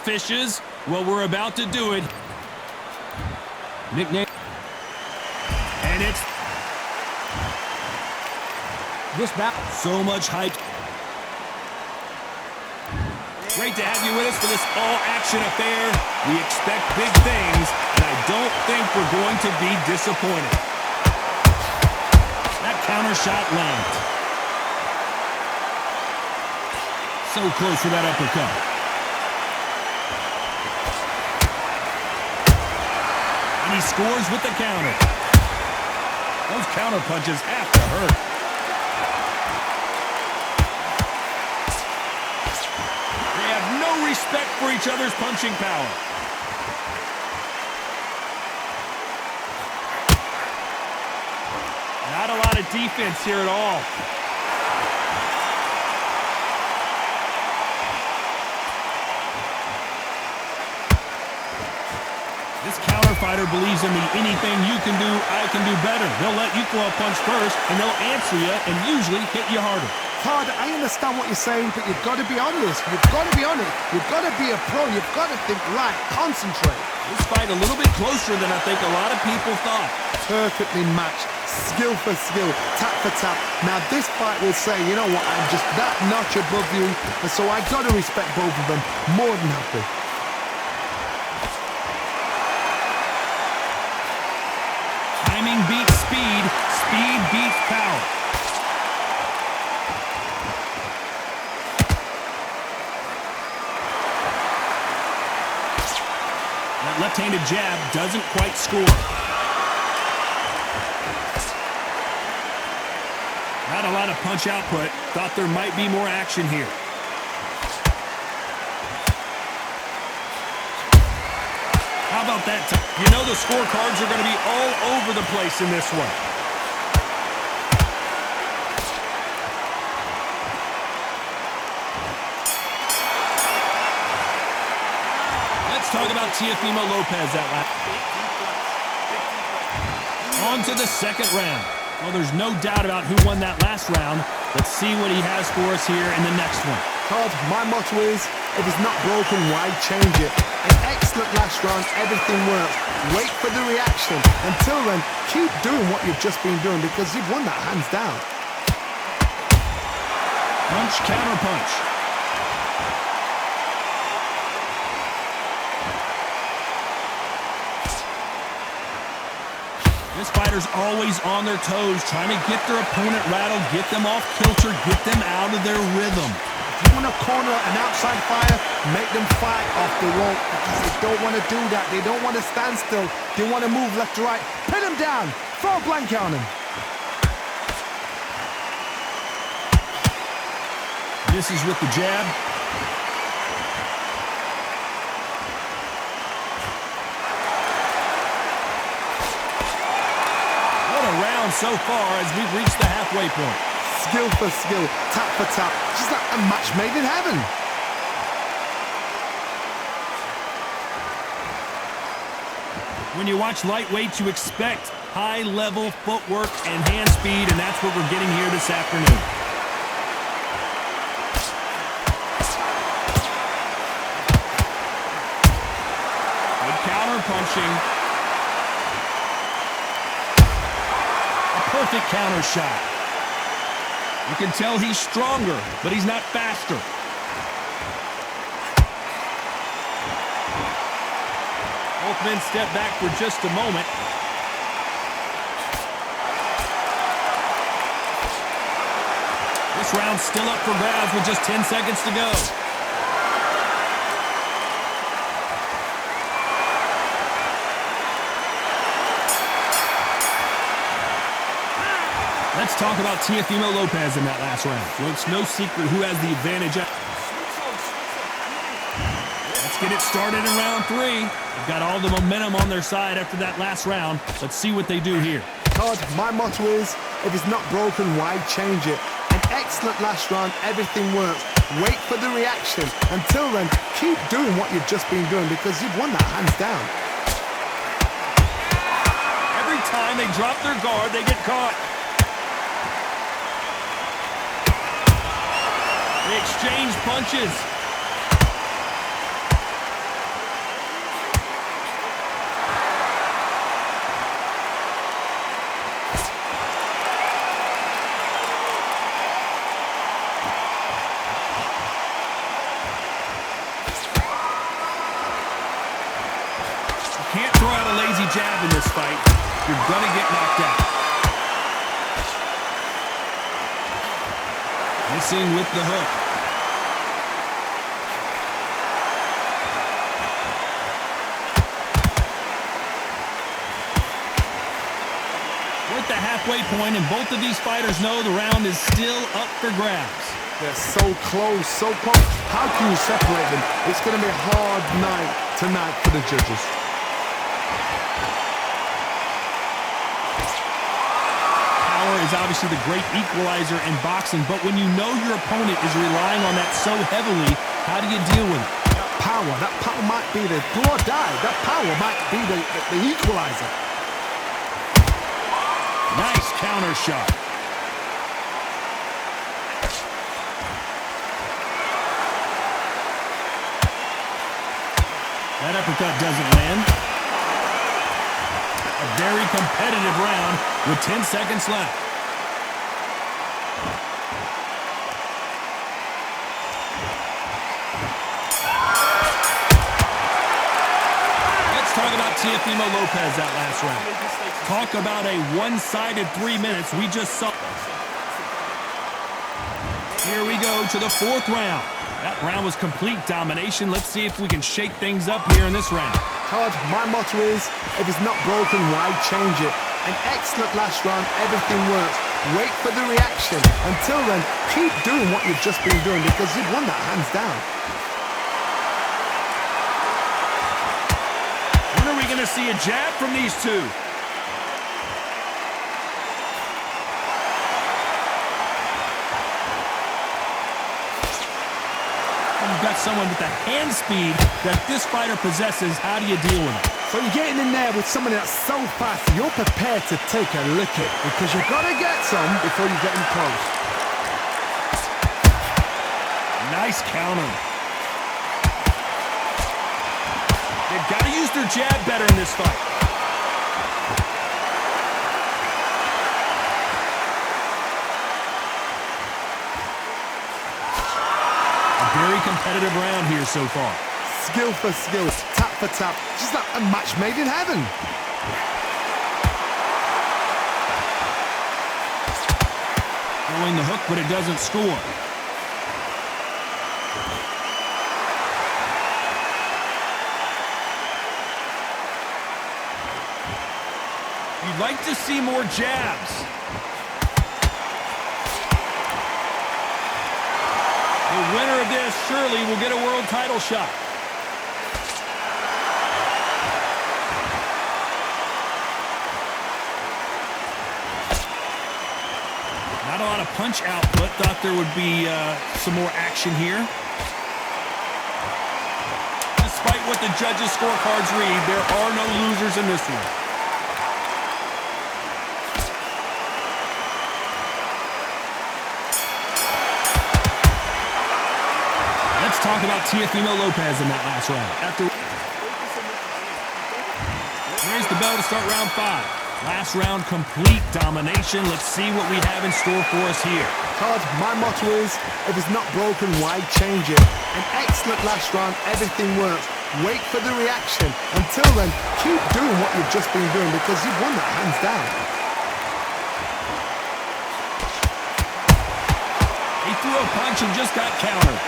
fishes? Well, we're about to do it. Nickname. And it's This battle. So much hype. Great to have you with us for this all-action affair. We expect big things, and I don't think we're going to be disappointed. That counter shot lands. So close for that uppercut. And he scores with the counter. Those counter punches have to hurt. Respect for each other's punching power. Not a lot of defense here at all. This counter fighter believes in the anything you can do, I can do better. They'll let you throw a punch first, and they'll answer you and usually hit you harder. Todd, I understand what you're saying, but you've got to be honest. You've got to be honest. You've got to be a pro. You've got to think right. Concentrate. This fight a little bit closer than I think a lot of people thought. Perfectly matched. Skill for skill. Tap for tap. Now, this fight will say, you know what, I'm just that notch above you, and so I got to respect both of them. More than happy. Timing beats speed. Speed beats power. Left-handed jab doesn't quite score. Not a lot of punch output. Thought there might be more action here. How about that? You know the scorecards are going to be all over the place in this one. Talk about Teofimo Lopez that last. On to the second round. Well, there's no doubt about who won that last round. Let's see what he has for us here in the next one. Todd, my motto is, if it's not broken, why change it? An excellent last round, everything works. Wait for the reaction. Until then, keep doing what you've just been doing because you've won that hands down. Punch, counter punch. This fighter's always on their toes, trying to get their opponent rattled, get them off kilter, get them out of their rhythm. If you want to corner an outside fighter, make them fight off the rope because they don't want to do that. They don't want to stand still. They want to move left to right. Pin them down. Throw a blanket on them. This is with the jab. So far as we've reached the halfway point. Skill for skill, tap for tap, just like a match made in heaven. When you watch lightweights, you expect high-level footwork and hand speed, and that's what we're getting here this afternoon. Good counter punching. Perfect counter shot. You can tell he's stronger, but he's not faster. Both men step back for just a moment. This round's still up for grabs with just 10 seconds to go. Let's talk about Teofimo Lopez in that last round. Well, it's no secret who has the advantage. Let's get it started in round 3. They've got all the momentum on their side after that last round. Let's see what they do here. Todd, my motto is, if it's not broken, why change it? An excellent last round, everything works. Wait for the reaction. Until then, keep doing what you've just been doing because you've won that hands down. Every time they drop their guard, they get caught. They exchange punches. throw out a lazy jab in this fight, you're going to get knocked out. Missing with the hook. We're at the halfway point, and both of these fighters know the round is still up for grabs. They're so close, so close. How can you separate them? It's going to be a hard night tonight for the judges. Power is obviously the great equalizer in boxing, but when you know your opponent is relying on that so heavily, how do you deal with it? That power might be the do or die. That power might be the equalizer. Nice counter shot. That uppercut doesn't land. A very competitive round with 10 seconds left. Let's talk about Teofimo Lopez that last round. Talk about a one-sided 3 minutes. We just saw. Here we go to the fourth round. That round was complete domination. Let's see if we can shake things up here in this round. Todd, my motto is, if it's not broken, why change it? An excellent last round, everything works. Wait for the reaction. Until then, keep doing what you've just been doing because you've won that hands down. When are we going to see a jab from these two? You've got someone with the hand speed that this fighter possesses. How do you deal with it? So you're getting in there with someone that's so fast, you're prepared to take a licking because you've got to get some before you get in close. Nice counter. They've got to use their jab better in this fight. Very competitive round here so far. Skill for skill, tap for tap, just like a match made in heaven. Throwing the hook, but it doesn't score. You'd like to see more jabs. The winner of this surely will get a world title shot. Not a lot of punch output. Thought there would be some more action here. Despite what the judges' scorecards read, there are no losers in this one. Let's talk about Teofimo Lopez in that last round. There's the bell to start round 5. Last round, complete domination. Let's see what we have in store for us here. Todd, my motto is, if it's not broken, why change it? An excellent last round, everything works. Wait for the reaction. Until then, keep doing what you've just been doing because you've won that hands down. He threw a punch and just got countered.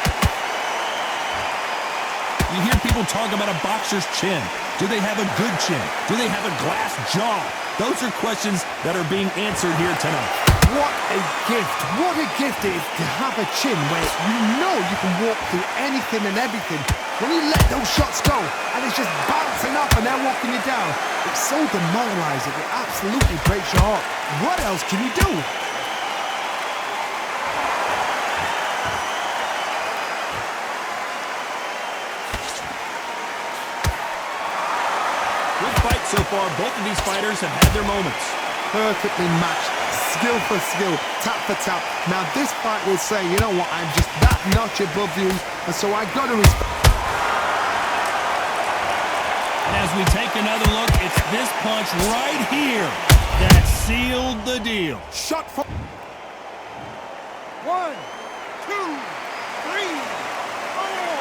You hear people talk about a boxer's chin. Do they have a good chin? Do they have a glass jaw? Those are questions that are being answered here tonight. What a gift. What a gift it is to have a chin where you know you can walk through anything and everything. When you let those shots go and it's just bouncing up and they're walking you down, it's so demoralizing. It absolutely breaks your heart. What else can you do? Good fight so far. Both of these fighters have had their moments. Perfectly matched, skill for skill, tap for tap. Now this fight will say, you know what, I'm just that notch above you, and so I got to respect. And as we take another look, it's this punch right here that sealed the deal. Shot for 1, 2, 3, 4.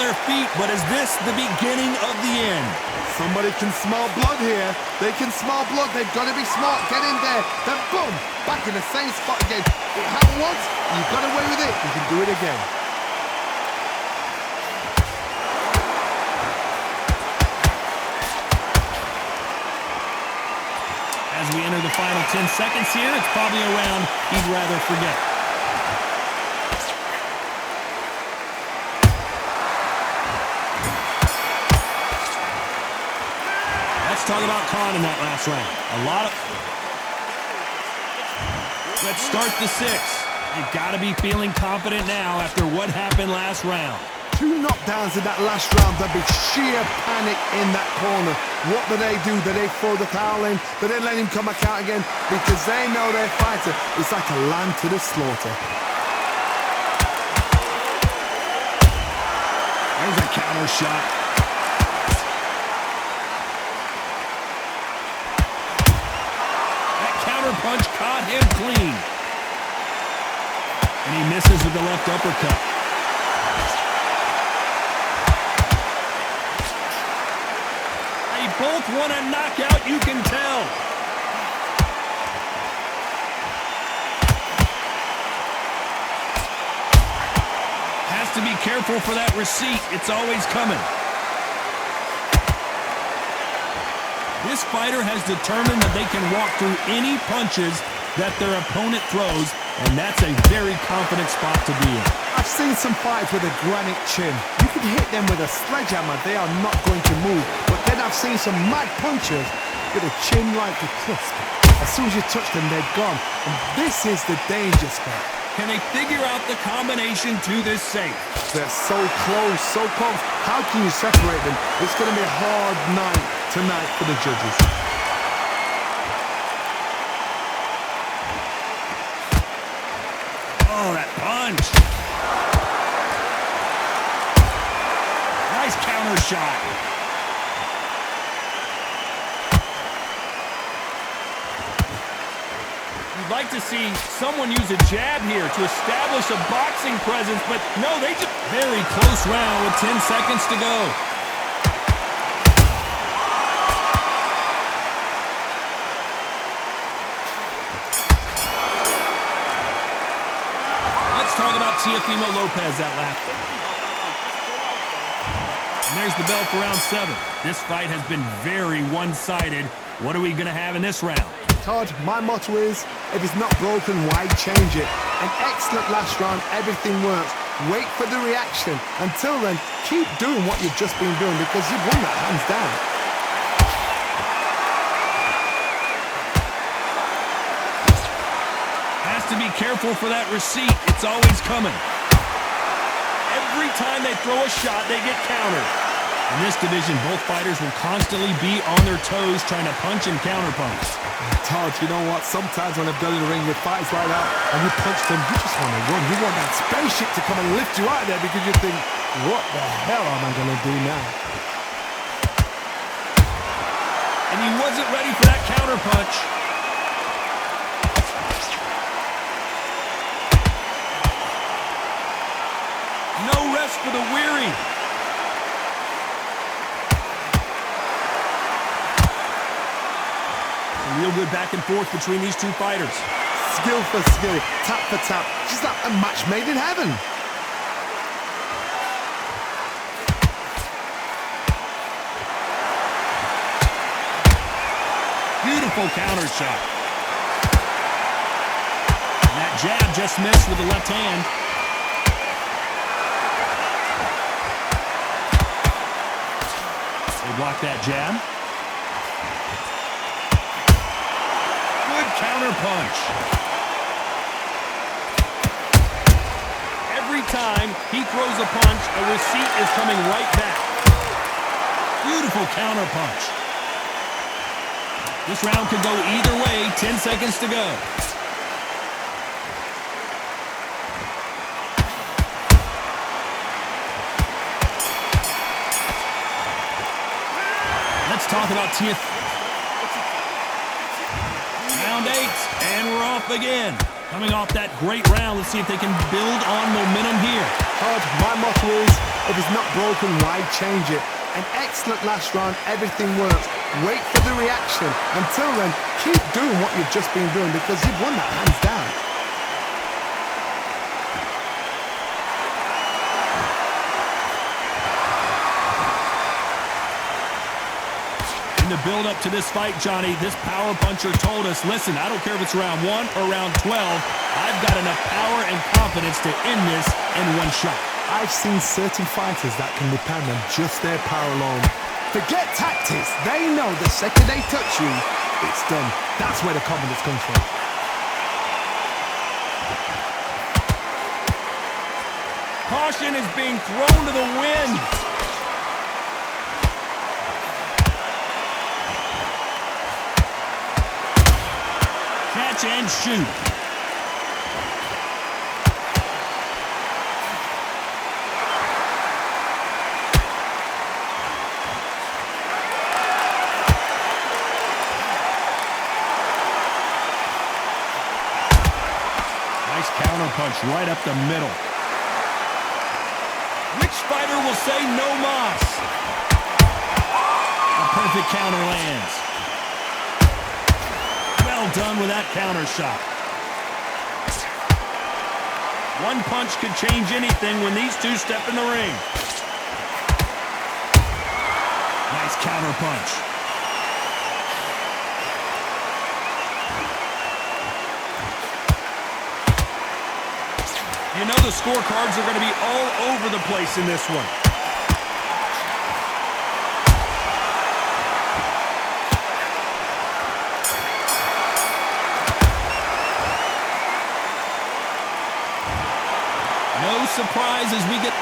their feet, but is this the beginning of the end? Somebody can smell blood here. They can smell blood. They've got to be smart. Get in there. Then boom, back in the same spot again. It happened once. You got away with it. You can do it again. As we enter the final 10 seconds here, it's probably a round he'd rather forget. Let's talk about Khan in that last round. Let's start the 6th. They've got to be feeling confident now after what happened last round. 2 knockdowns in that last round. There'll be sheer panic in that corner. What do? Do they throw the towel in? Do they let him come back out again? Because they know their fighter is like a lamb to the slaughter. There's a counter shot. That counter punch caught him clean. And he misses with the left uppercut. Both want a knockout, you can tell. Has to be careful for that receipt. It's always coming. This fighter has determined that they can walk through any punches that their opponent throws, and that's a very confident spot to be in. I've seen some fights with a granite chin. You can hit them with a sledgehammer, they are not going to move. But then I've seen some mad punchers with a chin like a crisp. As soon as you touch them, they're gone. And this is the danger spot. Can they figure out the combination to this safe? They're so close, so close. How can you separate them? It's going to be a hard night tonight for the judges. Oh, that punch. Nice counter shot. You'd like to see someone use a jab here to establish a boxing presence, but no, they just... Very close round with 10 seconds to go. Talk about Teofimo Lopez that last. And there's the bell for round 7. This fight has been very one-sided. What are we going to have in this round? Todd, my motto is, if it's not broken, why change it? An excellent last round, everything works. Wait for the reaction. Until then, keep doing what you've just been doing because you've won that hands down. To be careful for that receipt. It's always coming. Every time they throw a shot, they get countered. In this division, both fighters will constantly be on their toes trying to punch and counterpunch. Todd, you know what? Sometimes when I've done in the ring with fights like that, and you punch them, you just want to run. You want that spaceship to come and lift you out there because you think, what the hell am I going to do now? And he wasn't ready for that counterpunch. No rest for the weary. A real good back and forth between these two fighters. Skill for skill, tap for tap. Just like a match made in heaven. Beautiful counter shot. And that jab just missed with the left hand. Block that jab. Good counter punch. Every time he throws a punch, a receipt is coming right back. Beautiful counter punch. This round could go either way. 10 seconds to go. Talk about round 8, and we're off again. Coming off that great round, let's see if they can build on momentum here. Todd, my motto is, If it's not broken, why change it? An excellent last round, everything works. Wait for the reaction. Until then, keep doing what you've just been doing because you've won that hands down. In the build-up to this fight, Johnny, this power puncher told us, listen, I don't care if it's round 1 or round 12, I've got enough power and confidence to end this in one shot. I've seen certain fighters that can depend on just their power alone. Forget tactics. They know the second they touch you, it's done. That's where the confidence comes from. Caution is being thrown to the wind. Catch and shoot. Nice counter punch right up the middle. Which fighter will say no mas? A perfect counter lands. Well done with that counter shot. One punch could change anything when these two step in the ring. Nice counter punch. You know the scorecards are going to be all over the place in this one. No surprise as we get